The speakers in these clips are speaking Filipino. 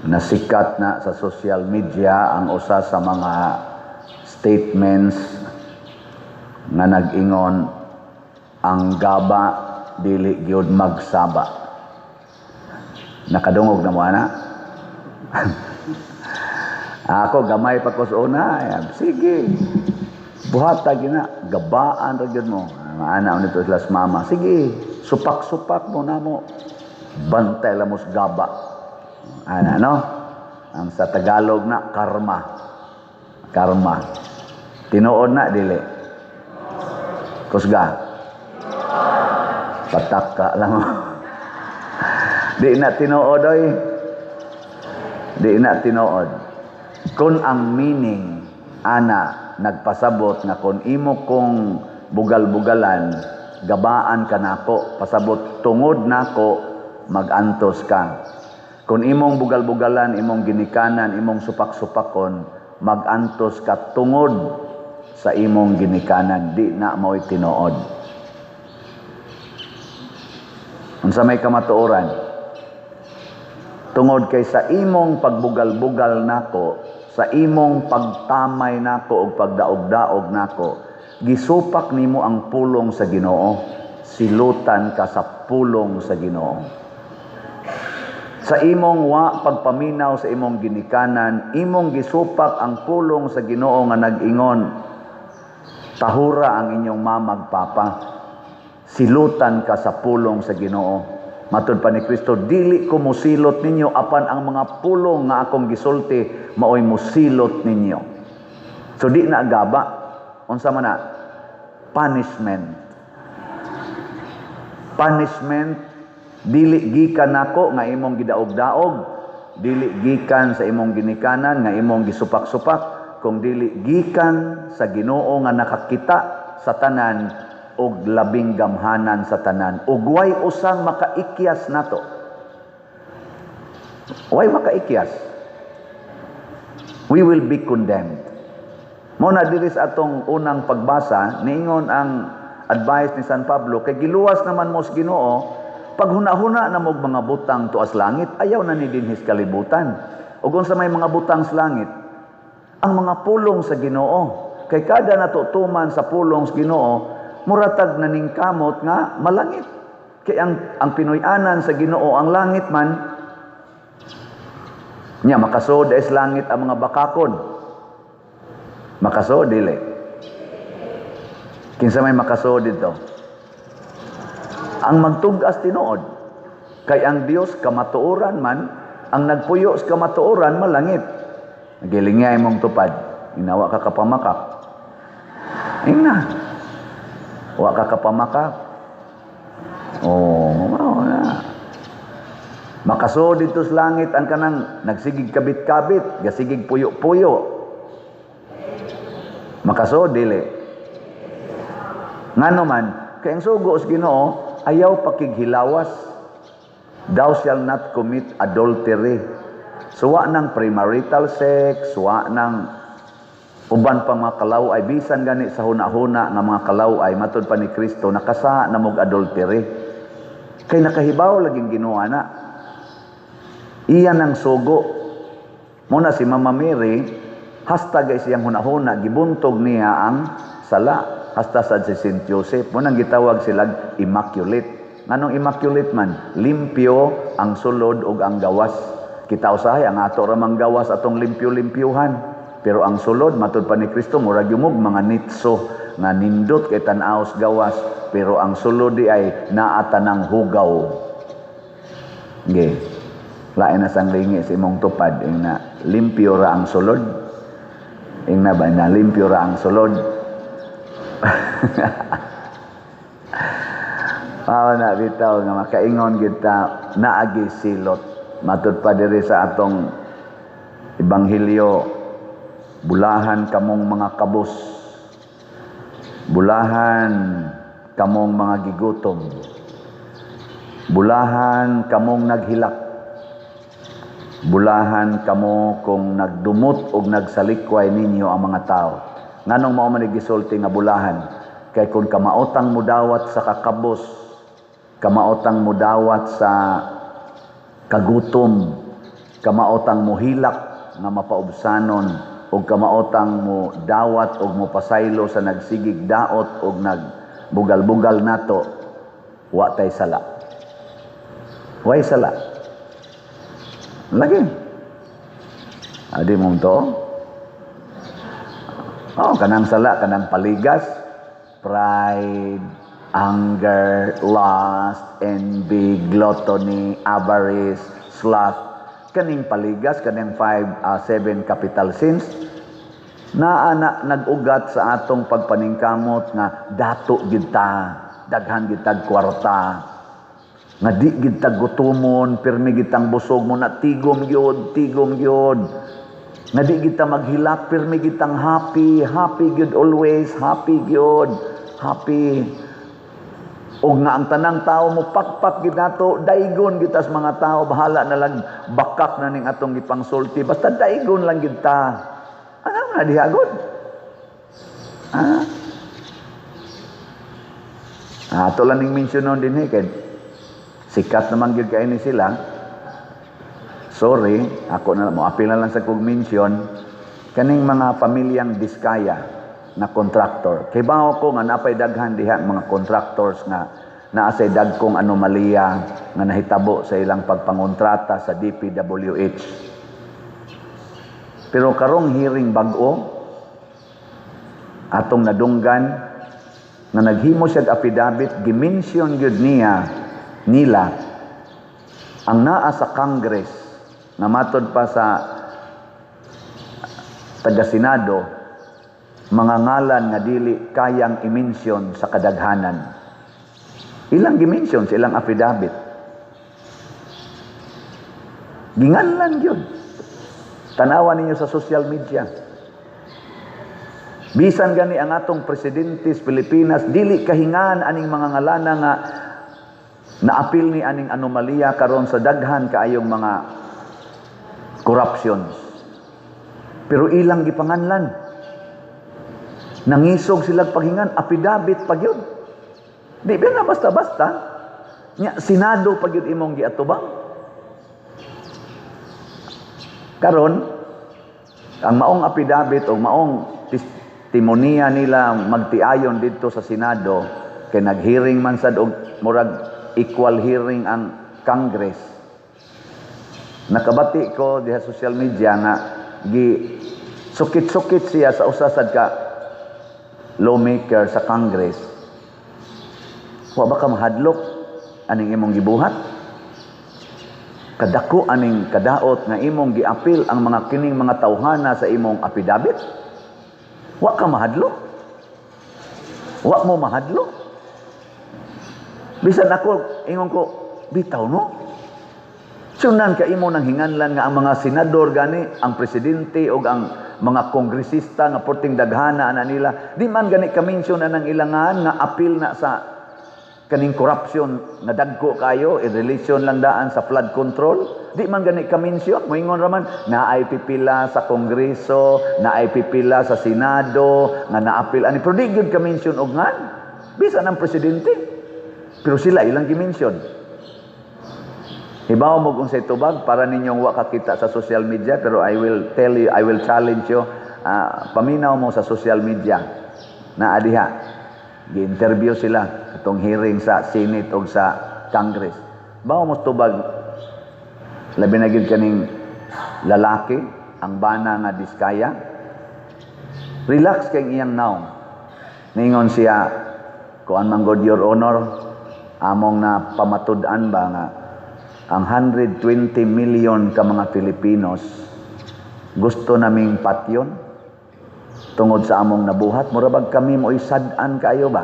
nasikat na sa social media ang usa sa mga statements nga nag-ingon ang gaba dili gyud magsaba. Nakadungog na mo ana? Ako gamay pa ko sa una, sige. Buhata gina, gabaan ra gyud mo. Ana unito sila mama. Sige, supak-supak mo na mo. Bantay lang mo sa gaba. Ana no? Ang sa Tagalog na karma. Karma. Tinuod na dili. Kusga. Patak ka lang mo. Di na tinuod oy. Di na tinuod. Kung ang meaning ana nagpasabot nga kung imo kong bugal-bugalan, gabaan ka nako, pasabot tungod nako, magantos ka. Kung imong bugal-bugalan, imong ginikanan, imong supak-supakon, magantos ka tungod sa imong ginikanan, di na mo'y tinuod. Unsa may kamatuoran? Tungod kay sa imong pagbugal-bugal nako, sa imong pagtamay nako o pagdaog-daog nako, gisupak nimo ang pulong sa Ginoo, silutan ka sa pulong sa Ginoo. Sa imong wa pagpaminaw sa imong ginikanan, imong gisupak ang pulong sa Ginoo nga nag-ingon, tahura ang inyong mamagpapa, silutan ka sa pulong sa Ginoo. Matud pa ni Kristo, dili ko musilot ninyo apan ang mga pulong nga akong gisulti maoy musilot ninyo. So di na gaba, unsa man na? Punishment. Punishment, dili gikan nako nga imong gidaog-daog, dili gikan sa imong ginikanan nga imong gisupak-supak, kung dili gikan sa Ginoo nga nakakita sa tanan og labing gamhanan sa tanan, ug way usang makaikyas nato. Way makaikyas. We will be condemned. Mo na diri sa atong unang pagbasa, niingon ang advice ni San Pablo, kay giluwas naman mo sa Ginoo, pag huna-huna na mo mga butang tuas langit, ayaw na ni dinhis kalibutan. Ug unsa may mga butang sa langit, ang mga pulong sa Ginoo. Kay kada natutuman sa pulong sa Ginoo, muratag na ning kamot nga malangit. Kay ang Pinoy-anan sa Ginoo ang langit man, nya makasod is langit ang mga bakakon. Makasod dili. Kinsa may makasod dito? Ang magtugas tinuod. Kay ang Dios kamatuoran man, ang nagpuyo sa kamatuoran malangit. Nagilingay mong tupad, inawa ka kapamakak. Ingna. Wa ka kapamakak. Na. Makasod dito sa langit ang kanang nagsigig kabit-kabit, gasigig puyo-puyo. Makasod dili. Ngano man, kay ang sugo sa Ginoo ayaw pakighilawas. Thou shall not commit adultery. So wa nang premarital sex, wa nang uban pa mga kalaw ay bisan gani sa huna-huna nga mga kalaw ay matud pa ni Kristo nakasa na mog adultery. Kay nakahibaw laging ginawa na. Iyan ang sugo. Muna si Mama Mary, hasta guys siyang huna-huna, gibuntog niya ang sala. Hasta sa si Saint Joseph. Munang gitawag sila immaculate. Nganong immaculate man? Limpyo ang sulod ug ang gawas. Kita usahay, ang ato ramang gawas atong limpyo-limpyuhan. Pero ang sulod, matud pa ni Kristo, murag yumog mga nitso nga nindot kay tanaos gawas. Pero ang sulod di ay naatanang hugaw. Okay. Lain na sang lingi sa imong tupad. Ing na limpyo ra ang sulod. Ing na ba na limpyo ra ang sulod. Na bitaw nga makaingon kita naagi silot. Matud pa diri sa atong ebanghelyo, bulahan kamong mga kabus, bulahan kamong mga gigutom, bulahan kamong naghilak, bulahan kamo kung nagdumot o nagsalikway ninyo ang mga tao. Nganong mao man gisulti nga bulahan? Kay kung kamaotang mudawat sa kakabos, kamaotang mudawat sa kagutom, kamaotang mo hilak nga mapaubsanon o kamaotang mo dawat o mo pasaylo sa nagsigig daot o nagbugal-bugal nato, wa tay sala. Way sala. Lagi. Adi mo to? Kanang sala, kanang paligas, pride, anger, lust, envy, gluttony, avarice, sloth, kaning paligas, kaning 7 capital sins, na nag-ugat sa atong pagpaningkamot nga dato gid ta, daghan gid tag kwarta, nga di gid tag gutomon, pirmi gid tang busog mo na tigom gyud, nga di gid ta maghilak, pirmi gid tang happy gyud always, happy gyud, happy. O nga ang tanang tao mo pakpak gid nato, daigon gid tas mga tao, bahala na lang bakak na ning atong gipangsulti, basta daigon lang gid ta. Ano na dihagod? Ato lang ning mensyonon din kay sikat naman gid kay ni sila. Sorry, ako na mo apil na lang sa kog mensyon kaning mga pamilyang Diskaya na contractor. Kay bawo ko nga napay daghan diha mga contractors nga naasay dagkong anomalya nga nahitabo sa ilang pagpangontrata sa DPWH. Pero karong hearing bag-o atong nadunggan nga naghimo siya affidavit, gimension gyud nila ang naa sa Congress nga matod pa sa taga-Senado, mga ngalan nga dili kayang i-mention sa kadaghanan. Ilang gi-mention sa ilang affidavit. Ginganlan yun. Tanawan ninyo sa social media. Bisan gani ang atong presidente sa Pilipinas, dili kahingan aning mga ngalana nga naapil ni aning anomalya karon sa daghan kaayong mga corruptions. Pero ilang gipanganlan. Nangisog sila paghingan, affidavit pag yun. Di ba na basta-basta? Senado pag yun imong giatubang. Karon, ang maong affidavit o maong testimonya nila magtiayon dito sa Senado, kay nag-hearing man sad og murag equal hearing ang Congress. Nakabati ko diha social media nga sukit-sukit siya sa usasad ka lawmaker sa Congress. Wa ba ka mahadlok aning imong gibuhat? Kadako aning kadaot nga imong giapil ang mga kining mga tawhana sa imong affidavit? Wa ka mahadlok? Wa mo mahadlok? Bisan ako ingon ko bitaw no? Sunan ka imo nang hinganlan nga ang mga senador gani, ang presidente o ang mga kongresista nga porting daghana ana nila, di man gani ka-mention na ng ilangan nga apil na sa kaning corruption nga dagko kayo in relation lang daan sa flood control, di man gani ka-mention. Moingon raman naay pipila sa kongreso, naay pipila sa senado nga naapil ani, pero di gyud ka-mention og ngan bisan ang presidente, pero sila ilang gi-mention. Hibaw mo kung sa itubag para ninyong wakakita sa social media, pero I will tell you, I will challenge you, paminaw mo sa social media na adiha, gi-interview sila itong hearing sa Senate o sa Congress. Bawa mo tubag, labi na gid kaning lalaki, ang bana nga Diskaya, relax kay iyang naong. Ningon siya, kuan man God your honor, among na pamatud-an ba nga ang 120 million ka mga Filipinos gusto naming patyon tungod sa among nabuhat. Murabag kami mo isad-an kayo ba?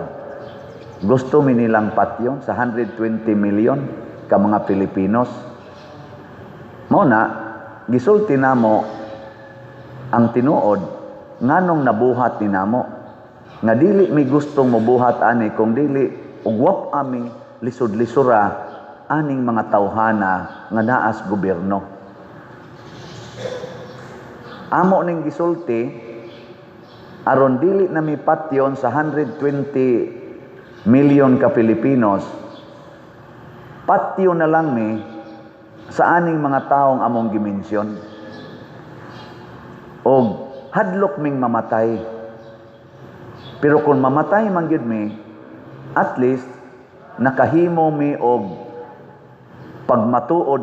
Gusto mi nilang patyon sa 120 million ka mga Filipinos. Mao na gisulti namo ang tinuod nganong nabuhat ni namo nga dili mi gustong mobuhat ani kung dili ugwap ami lisod-lisura aning mga tawhana nga naas gobyerno. Amo ning gisulti aron dili na mi patyon sa 120 million ka Pilipinos, patyo na lang mi sa aning mga taong among gimensyon. O hadlok ming mamatay. Pero kung mamatay man gyud mi, at least nakahimo mi og pagmatuod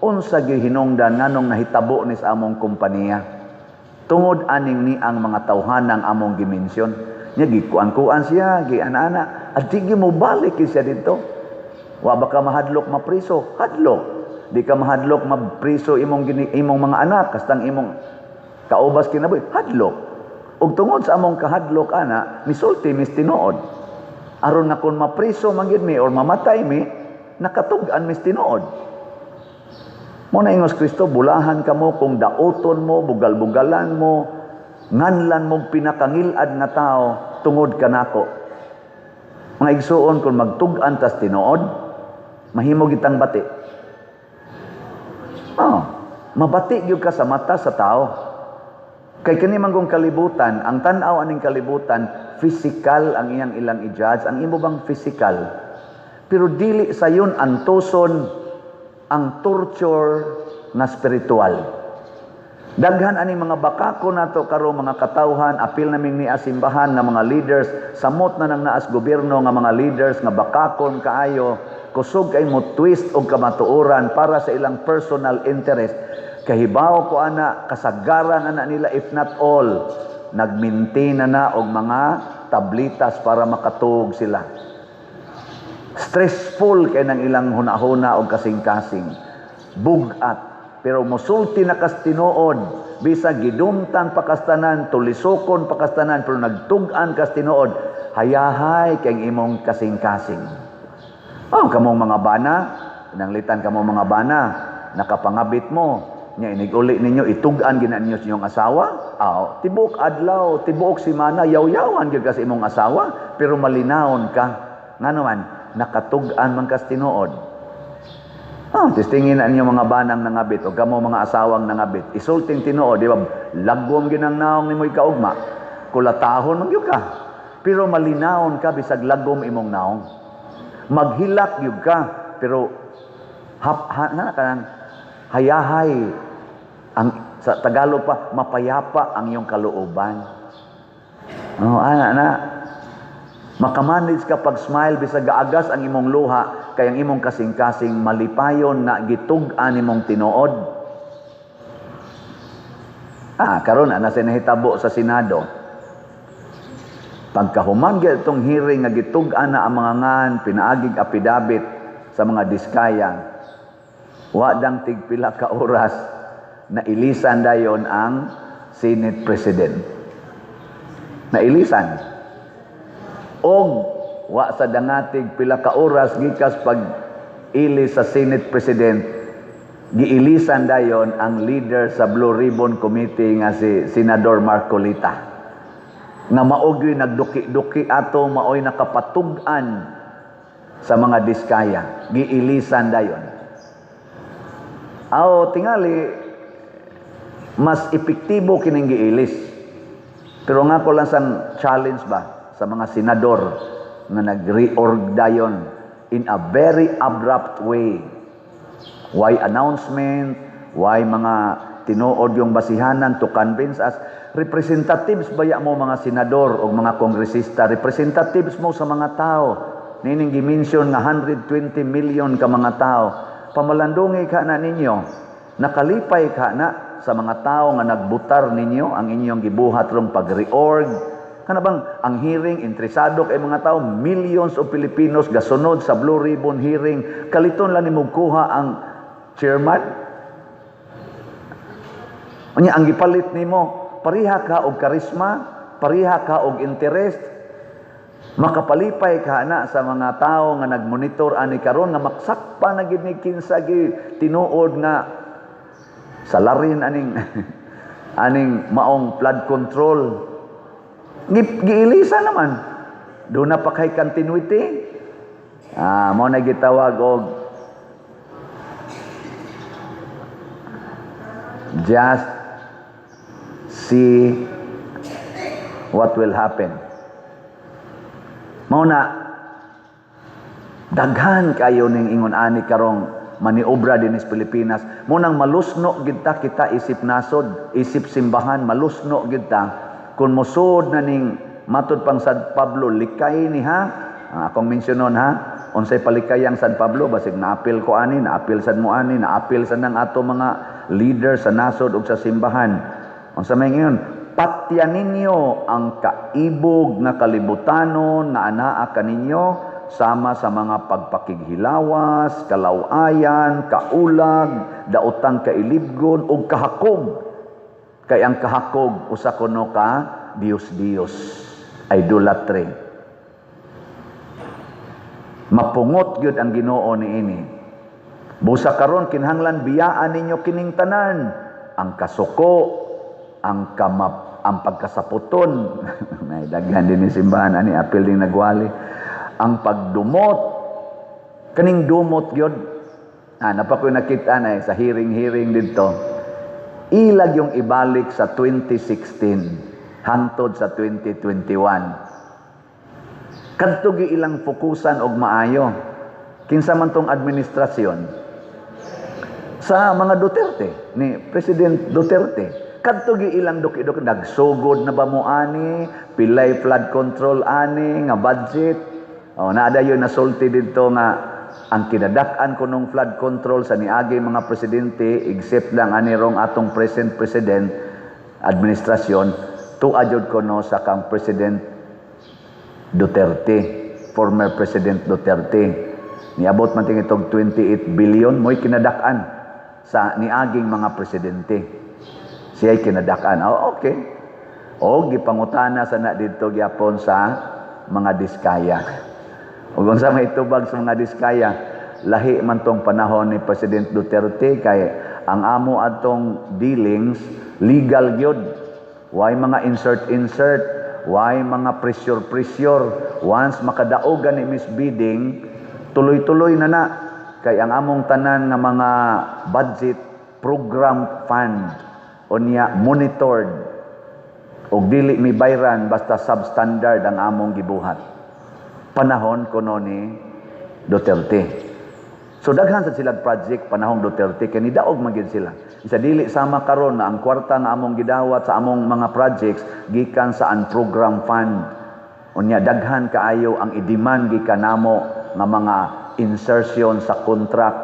unsa gyud hinungdan nganong nahitabo ni sa among kompanya. Tungod aning ni ang mga tawhanang among gimensyon. Nya gikuan-kuan siya, giana-ana, at di mo balik siya dito. Wa ba ka mahadlok mapriso? Hadlok. Di ka mahadlok mapriso imong mga anak, kastang imong kaubas kinabuhi. Hadlok. Ug tungod sa among kahadlok ana, misulti mis tinuod. Aron na kung mapriso man gyud mi or mamatay mi, nakatug-an mis tinuod. Muna ingos Kristo, bulahan ka mo kung daoton mo, bugal-bugalan mo, nganlan mo pinakangilad nga tao, tungod ka nako. Mga igsuon, kung magtug-an tas tinuod, mahimo gitang bati. Mabati gyud ka sa mata sa tao. Kay kani manggong kalibutan, ang tan-aw aning kalibutan, physical ang iyang ilang i-judge, ang imo bang physical. Pero dili sayon antoson ang torture na spiritual. Daghan aning mga bakako nato karo mga katawhan, apil naming ni asimbahan nga mga leaders, samot na nang naas gobyerno nga mga leaders nga bakakon kaayo, kusog kay mo twist og kamatuoran para sa ilang personal interest. Kahibaw ko ana, kasagaran ana nila if not all, nagmintin na og mga tablitas para makatuog sila. Stressful kay nang ilang hunahuna og kasing-kasing. Bugat, pero musulti na kas tinuod, bisa gidumtan pakastanan, tulisokon pakastanan, pero nagtug-an kas tinuod, hayahay kay imong kasing-kasing. Kamong mga bana, nanglitan kamong mga bana, nakapangabit mo, nya iniguli ninyo itug-an gina ninyo sa inyong asawa. Tibok adlaw, tibok simana, yaw-yawan gyud ka sa imong asawa, pero malinawon ka. Ngano man, nakatug-an man kas tinuod. Tistingin na ninyo mga banang nangabit o kamo mga asawang nangabit. Isulting tinuod, di ba? Lagom ginang naong ni mo'y kaugma. Kulatahon man gyud ka. Pero malinawon ka bisag lagom imong naong. Maghilak gyud ka, pero hayahay ang sa Tagalog pa, mapayapa ang iyong kalooban. Makamanage ka pag smile bisag gaagas ang imong luha kay ang imong kasing-kasing malipayon na gitug-an imong tinuod. Karon ana sa nahitabo sa Senado. Pagkahuman gyud itong hearing nga gitug-an na ang mga ngan pinaagig apidabit sa mga diskaya. Wa dang tigpila ka oras na ilisan dayon ang Senate President. Nailisan. Og wa sa dangatig pila ka oras gikas pag ili sa Senate President, giilisan dayon ang leader sa Blue Ribbon Committee nga si Senador Marcolita. Nga maogy nagduki-duki ato, maoy nakapatug-an sa mga diskaya. Giilisan dayon. Tingali mas epektibo kining giilis. Pero nga ko lang sang challenge ba sa mga senador na nag-reorg dayon in a very abrupt way. Why announcement? Why mga tinuod yung basihanan to convince us? Representatives baya mo mga senador o mga kongresista? Representatives mo sa mga tao. Nining gimension nga 120 million ka mga tao. Pamalandungi ka na ninyo. Nakalipay ka na sa mga tao nga nagbutar ninyo ang inyong gibuhat rong pag-reorg. Kanabang ang hearing, interesado kay mga tao, millions of Filipinos gasunod sa Blue Ribbon hearing, kaliton lang ni mugkuha ang chairman. Ang gipalit nimo, pariha ka og karisma, pariha ka og interest, makapalipay ka na sa mga tao nga nagmonitor ani karon nga maksakpa na gid ni kinsa gi tinuod nga salarin aning maong flood control. Giilisa naman. Doon na pa kay continuity. Mo na gitawag og just see what will happen. Mo na daghan kayo ning ingon ani karong maniobra din sa Pilipinas. Munang malusno kita isip nasod, isip simbahan, malusno kita. Kung musod na ning matud pang San Pablo, likay ni ha, akong mensyonon ha, unsay palikayang San Pablo, basig naapil ko ani, naapil sad mo ani, naapil sad ng ato mga leader sa nasod ug sa simbahan. Unsa may ngayon, patyan ninyo ang kaibog nga kalibutanon nga anaa kaninyo sama sa mga pagpakighilawas, kalawayan, kaulag, daotang kailibgon ug kahakog. Kay ang kahakog usa kuno ka Dios-Dios, idolatry. Mapungot gyud ang Ginoo niini. Busa karon kinahanglan biyaan ninyo kining tanan, ang kasuko, ang pagkasaputon, may daghan din ni simbahan ani apil ding nagwali, ang pagdumot, kaning dumot gyud. Napa ko nakita na sa hearing dito. Ilag yung ibalik sa 2016 hangtod sa 2021. Kadto gi ilang fokusan og maayo. Kinsa man tong administrasyon sa mga Duterte, ni President Duterte, kadto gi ilang dukidok nagsugod na ba mo ani, pilay flood control ani nga budget. Naada yun nasulti dito nga ang kinadak-an ko nung flood control sa niagi mga presidente, except lang ani rong atong present president administrasyon, tuadjod ko no sa kang President Duterte, former President Duterte. Niabot man ting itong 28 billion mo'y kinadak-an sa niaging mga presidente. Siya'y kinadakan. Okay. O, gipangutana sa na dito gyapon sa mga diskaya. O kung sa may tubag sa mga diskaya, lahi man tong panahon ni President Duterte, kay ang amo atong dealings, legal gyud. Why mga insert, why mga pressure. Once makadaogan ni misbidding, tuloy-tuloy na. Kay ang among tanan nga mga budget program fund unya monitored og dili mi bayran basta substandard ang among gibuhat. Panahon kuno ni Duterte. So daghan sa silang project panahong Duterte kay nidaog man gyud sila. Isa dili sama karon na ang kwarta nga among gidawat sa among mga projects gikan sa program fund. Unya daghan kaayo ang i-demand gikan namo nga mga insertion sa contract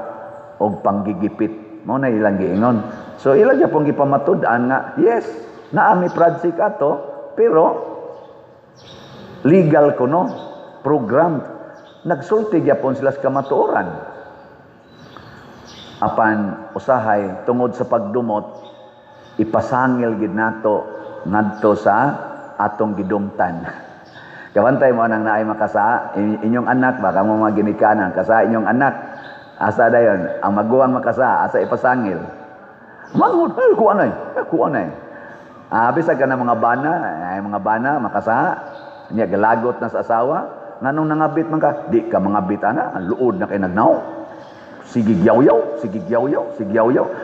o panggigipit. Mo na ilang giingon. So ilang pong gipamatud-an nga, yes, naami project ato, pero legal ko no, program. Nagsulti gyapon sila sa kamatuoran. Apan usahay tungod sa pagdumot, ipasangil gid nato ngadto sa atong gidumtan. Kawantay mo nang naay makasa, inyong anak, baka mo mga ginikanan, kasa inyong anak, asa dayon, ang maguwang makasa, asa ipasangil. Mangod, kuanay. Bisag ka na mga bana, makasa, niya galagot na sa asawa, nganong nangabit man ka, di ka mangabit ana, ang luod na kay nagnaw. Sige gyaw-yaw.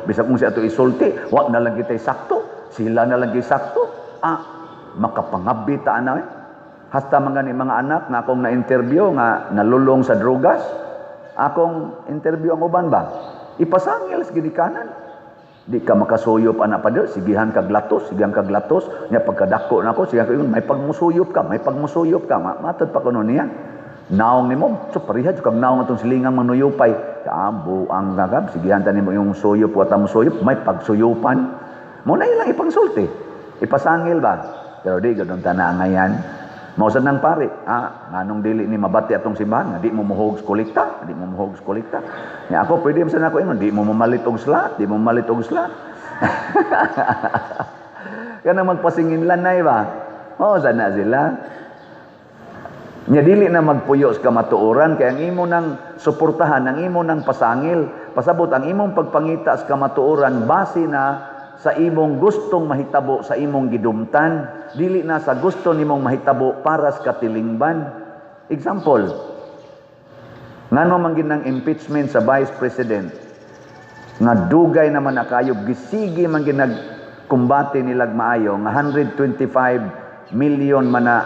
Bisag mo siya ito isulti, wag na lang kita'y sakto, sila na lang kita'y sakto. Makapangabit ta ana hasta mga anak nga akong na-interview nga nalulong sa drogas, akong interview ang uban ba? Ipasangil sa ginikanan. Di ka makasuyop anak pa dir, sigihan kag latos, nya pagkadako nako, siya ko may pagmusuyop ka. Matod pa kuno niya. Naong nimo, so parihad kag naong atong silingang manuyupay. Kaambo ang gagab, sigihan ta nimo yung suyop wa ta mo suyop, may pagsuyupan. Mo na ilang ipangsulti. Ipasangil ba? Pero di gadon ta na ngayan. Mausad ng pare, nganong dili ni mabati atong simbahan, di mo muhog kolekta, Nga ako, pwede mo sana ako ingon, di mo mamalit og slot. Kaya magpasingin lanay ba? Sana sila. Nya dili na magpuyo sa kamatuoran, kaya ang imo nang suportahan, ang imo nang pasangil, pasabot ang imong pagpangita sa kamatuoran, base na sa imong gustong mahitabo sa imong gidumtan, dili na sa gusto nimong mahitabo para sa katilingban. Example, ngano man ginang impeachment sa Vice President, nga dugay naman na kayo, gisigi man ginagkumbate nilag maayo, nga 125 million man na,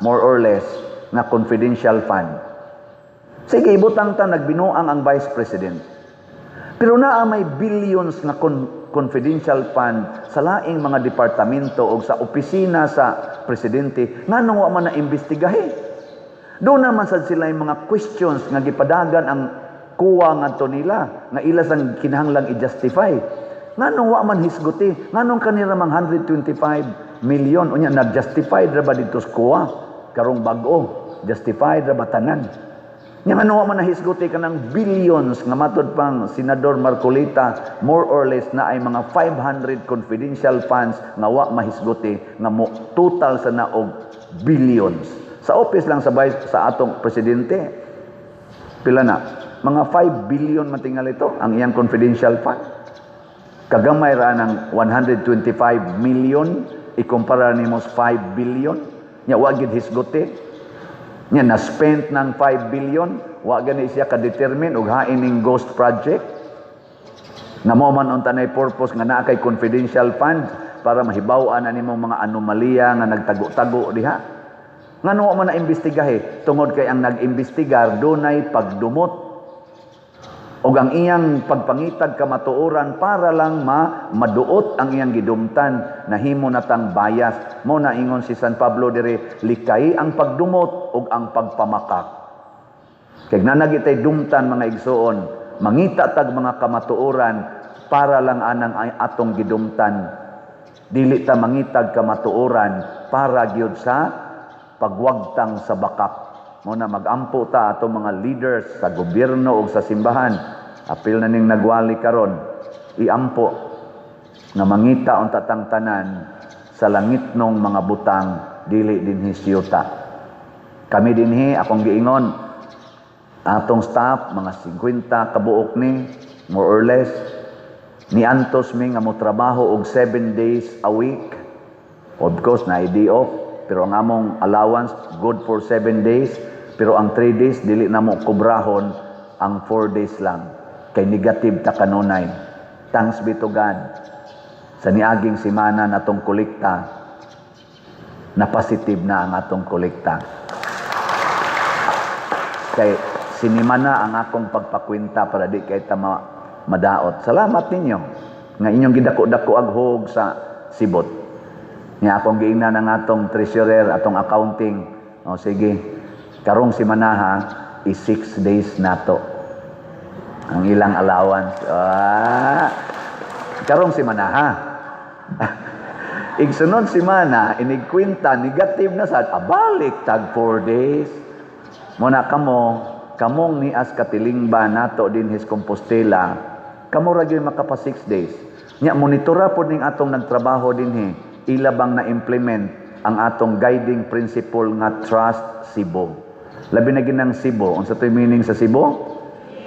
more or less, nga confidential fund. Sige, ibutang ta, nagbinuang ang Vice President. Pero naa may billions nga confidential fund sa laing mga departamento o sa opisina sa presidente nganong wa man na imbestigahe. Doon naman sad sila yung mga questions nga gipadagan ang kuwa ngadto nila nga ila sang kinahanglang i-justify. Nganong wa man hisguti? Nganong kanira mang 125 million unya nag-justify ra ba dito sa kuwa? Karong bag-o, justified ra ba tanan? Nya ano man nahisguti ka ng billions nga matod pang Senador Marcolita, more or less na ay mga 500 confidential funds nga wa mahisguti nga mo total sa naog billions. Sa office lang sa atong presidente, pila na? Mga 5 billion matingal ito ang iyang confidential fund. Kagamay ra ng 125 million ikumpara nimo sa 5 billion. Nya wa gid hisguti. Nya na-spent ng 5 billion, wa gani siya ka-determine og hain ning ghost project. Nga mo man unta nay purpose nga naa kay confidential fund para mahibaw-an nimo mga anomalya nga nagtago-tago diha. Ngano man na imbestigahe tungod kay ang nag-imbestigar dunay pagdumot og ang iyang pagpangitag kamatuoran para lang maduot ang iyang gidumtan na himo natang bias. Mo na ingon si San Pablo dire, likay ang pagdumot og ang pagpamakak. Kay nanagitay dumtan mga igsoon, mangita tag mga kamatuoran para lang anang atong gidumtan. Dili ta mangitag kamatuoran para gyud sa pagwagtang sa bakak. Muna magampo ta atong mga leaders sa gobyerno ug sa simbahan. Apil na ning nagwali karon, iampo nga mangita unta tang tanan sa langitnong mga butang dili dinhi siyuta. Kami dinhi akong giingon atong staff mga 50 kabuok ni more or less ni antos mi nga mo trabaho og 7 days a week. Of course na day off pero ang among allowance good for 7 days. Pero ang 3 days, dili na mo kubrahon, ang 4 days lang. Kay negative ta kanunay. Thanks be to God. Sa niaging simana natong kolekta, na positive na ang atong kolekta. Kay sinimana ang akong pagpakwenta para di kay ta madaot. Salamat ninyo. Nga inyong gidako-dako aghog sa sibot. Nga akong giingnan ang atong treasurer, atong accounting. O sige. Karong si Manaha is 6 days nato ang ilang allowance. Karong si Manaha. Igsunod si Mana, inigkwinta, negative na sad, abalik tag 4 days. Muna kamong ni as katilingba nato din his Compostela, kamo ra gyud makapa 6 days. Nya monitora pod ning atong nagtrabaho dinhi, ila bang na implement ang atong guiding principle nga trust Cebu. Labi na ginang Cebu. Unsa to'y meaning sa Cebu?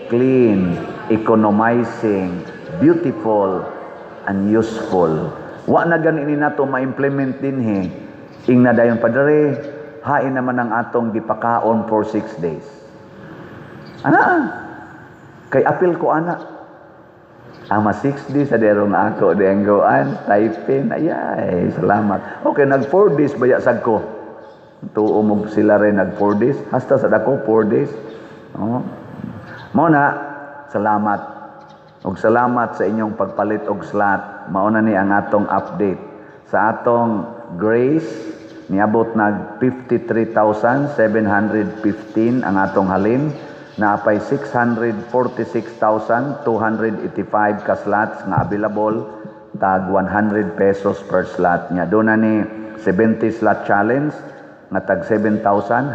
Clean, economizing, beautiful, and useful. Wa na ganin nato ma-implement din he. Ing na dayon padre, hain naman ang atong gipakaon for 6 days. Kay apil ko ana. Ama 6 days sa derong ako denggoan, typin, ayay, salamat. Okay, nag 4 days baya sad ko. Tuumog sila rin nag 4 days. Hasta sa dako 4 days. Muna, salamat. Og salamat sa inyong pagpalit og slot. Mauna ni ang atong update. Sa atong grace, niabot nag 53,715 ang atong halin. Naapay 646,285 ka slots nga available. Tag 100 pesos per slot. Nya doon na ni 70 slot challenge. Nga tag 7,177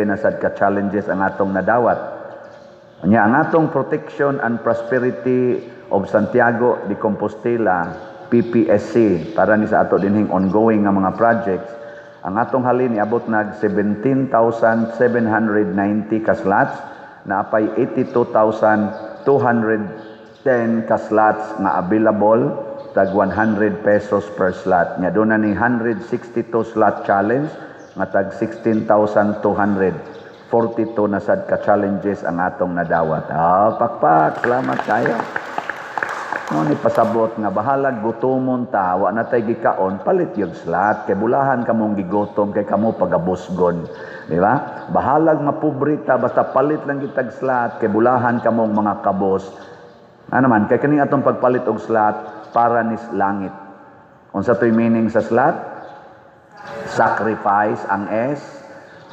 na sad ka challenges ang atong nadawat. Nya ang atong Protection and Prosperity of Santiago de Compostela PPSC para ni sa ato dinhing ongoing nga mga projects. Ang atong halin niabot nag 17,790 ka slots na apay 82,210 ka slots nga available tag 100 pesos per slot. Nya doon na ni 162 slot challenge nga tag 16,200. 42 na sad ka challenges ang atong nadawat. Pakpak, salamat kayo. Ni pasabot nga bahalag gutomon ta, wa na tay gikaon, palit yung slot kay bulahan kamong gigotom kay kamo pagabusgon, di ba? Bahalag mapobrita basta palit lang gitag slot kay bulahan kamong mga kabos. Ano naman, kay kaning atong pagpalit og slot para ni langit. Unsa to'y meaning sa slot? Sacrifice ang S,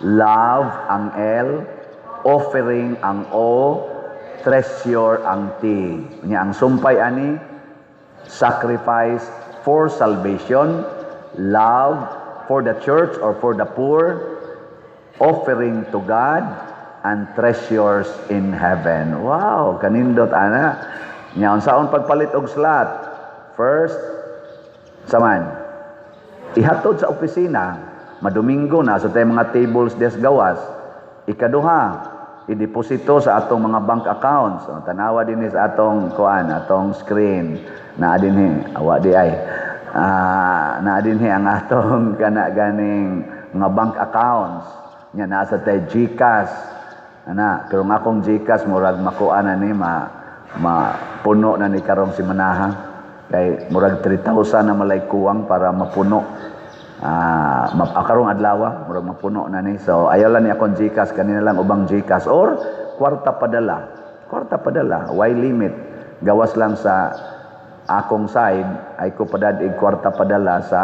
love ang L, offering ang O, treasure ang T. Nya ang sumpay ani, sacrifice for salvation, love for the church or for the poor, offering to God, and treasures in heaven. Wow, kanindot ana. Nya unsaon pagpalit og slot? First, saman, ihatod sa opisina, madomingo na sa tay mga tables des gawas. Ikaduha, ideposito sa atong mga bank accounts. O, tanawa din sa atong atong screen na dinhi, awa di ay. Na dinhi ang atong kana ganing mga bank accounts. Nya nasa tay GCash. Ana, pero nga akong GCash murag makuha na ni puno na ni karong si Manaha. Kay murag 3,000 na malay kuwang para mapuno. Karong adlaw murag mapuno na ni. So ayaw lang ni akong GCash, kanina lang ubang GCash or kwarta padala. Kwarta padala, why limit? Gawas lang sa akong side ay ko padadig kwarta padala sa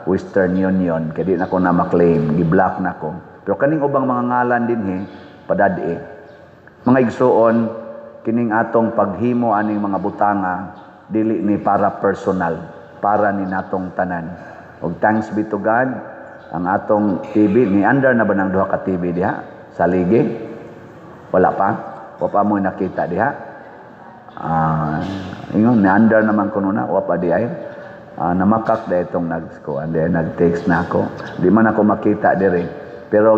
Western Union. Kaya di na ko na maklaim, gi-block na ko. Pero kaning ubang mga ngalan din padadi. Mga igsuon, kining atong paghimo aning mga butanga, dili ni para personal, para ni natong tanan. Og thanks be to God, ang atong TV, ni under na ba ng duha ka TV diha? Sa ligi? Wala pa? Wa pa mo nakita diha? Ingon, ni under naman ko na, wa pa di ay. Namakak da itong nag-text na ako. Di man ako makita dire. Pero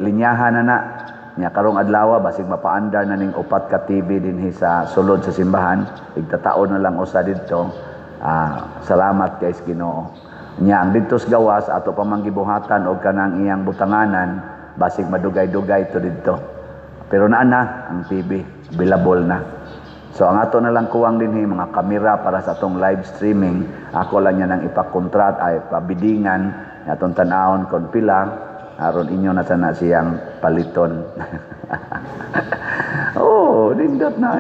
linyahan na nya karong adlaw basig mapaandar na ning upat ka TV dinhi sa sulod sa simbahan, igtataon na lang usa didto. Salamat kay Ginoo. Nya ang didto sa gawas ato pa manggibuhatan og kanang iyang butanganan basig madugay-dugay to didto. Pero naa na ang TV, available na. So ang ato na lang kuwang dinhi mga kamera para sa atong live streaming. Ako lang yan ang ipakontrat ay pabidingan atong tan-awon kon pila aron inyo na sana siyang paliton. Oh, nindot na